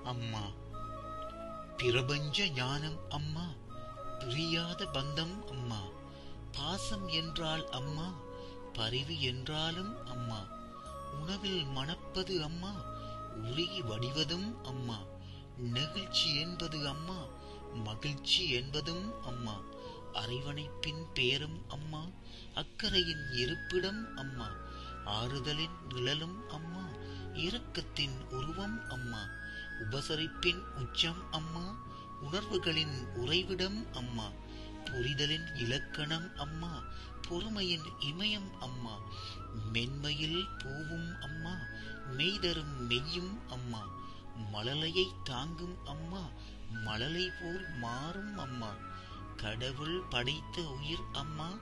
அம்மா. பிரபஞ்ச ஞானம் அம்மா, பிரியாத பந்தம் அம்மா. பாசம் என்றால் அம்மா, பரிவு என்றாலும் அம்மா. உணவில் மணப்பது அம்மா, உருகி வடிவதும் அம்மா. நெகிழ்ச்சி என்பது அம்மா, மகிழ்ச்சி என்பதும் அம்மா. அரவணைப்பின் பேரும் அம்மா, அக்கறையின் இருப்பிடம் அம்மா. ஆறுதலின் நிழலும் அம்மா, இரக்கத்தின் உருவம் அம்மா. உபசரிப்பின் உச்சம் அம்மா, உணர்வுகளின் உறைவிடம் அம்மா. புரிதலின் இலக்கணம் அம்மா, பொறுமையின் இமயம் அம்மா. மென்மையில் பூவும் அம்மா, மெய்தரும் மெய்யும் அம்மா. மழலையை தாங்கும் அம்மா, மழலை போல் மாறும் அம்மா. கடவுள் படைத்த உயிர் அம்மா,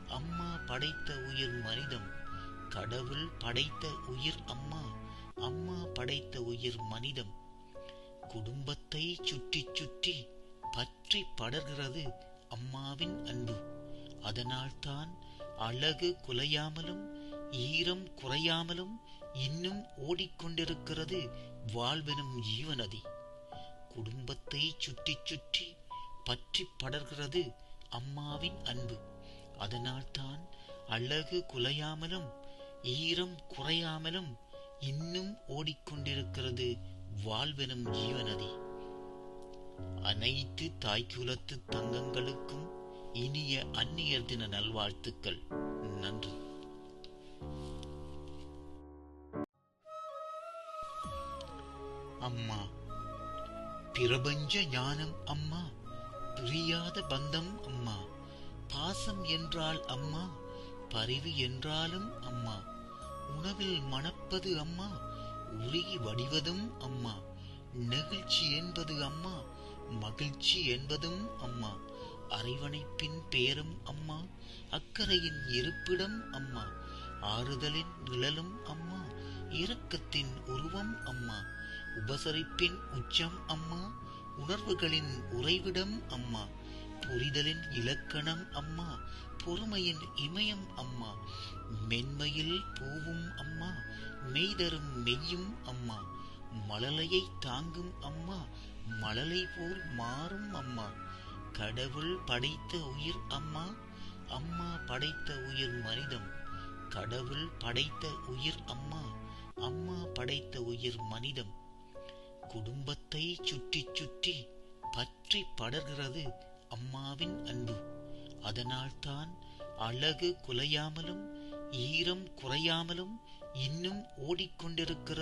அம்மா படைத்த உயிர் மனிதம். கடவுள் படைத்த உயிர் அம்மா, அம்மா படைத்த உயிர் மனிதம். குடும்பத்தை சுற்றி சுற்றி பற்றி படர்கிறது அம்மாவின் அன்பு. அதனால்தான் அழகு குலையாமலும் ஈரம் குறையாமலும் இன்னும் ஓடிக்கொண்டிருக்கிறது வாழ்வெனும் ஜீவநதி. குடும்பத்தை சுற்றி சுற்றி பற்றி படர்கிறது அம்மாவின் அன்பு. அதனால்தான் அழகு குலையாமலும் ஈரம் குறையாமலும் இன்னும் ஓடிக்கொண்டிருக்கிறது வாழ்வெனும் ஜீவநதி. அனைத்து தாய்க்குலத்து தங்கங்களுக்கும் இனிய அன்னியர் தின நல்வாழ்த்துக்கள். நன்றி. அம்மா. பிரபஞ்ச ஞானம் அம்மா, பிரியாத பந்தம் அம்மா. பாசம் என்றால் அம்மா, பரிவு என்றாலும் அம்மா. உணவில் மணப்பது அம்மா, உருகி வடிவதும் அம்மா. நெகிழ்ச்சி என்பது அம்மா, மகிழ்ச்சி என்பதும் அம்மா. அரவணைப்பின் பேரும் அம்மா, அக்கறையின் இருப்பிடம் அம்மா. ஆறுதலின் நிழலும் அம்மா, இரக்கத்தின் உருவம் அம்மா. உபசரிப்பின் உச்சம் அம்மா, உணர்வுகளின் உறைவிடம் அம்மா. புரிதலின் இலக்கணம் அம்மா, பொறுமையின் இமயம் அம்மா. மென்மையில் பூவும் அம்மா, மெய்தரும் மெய்யும் அம்மா. மழலையை தாங்கும் அம்மா, மழலை போல் மாறும் அம்மா. கடவுள் படைத்த உயிர் அம்மா, அம்மா படைத்த உயிர் மனிதம். கடவுள் படைத்த உயிர் அம்மா, அம்மா படைத்த உயிர் மனிதம். குடும்பத்தை சுற்றி சுற்றி பற்றி படர்கிறது அம்மாவின் அன்பு. அதனால்தான் அழகு குலையாமலும் ஈரம் குறையாமலும் இன்னும் ஓடிக்கொண்டிருக்கிறது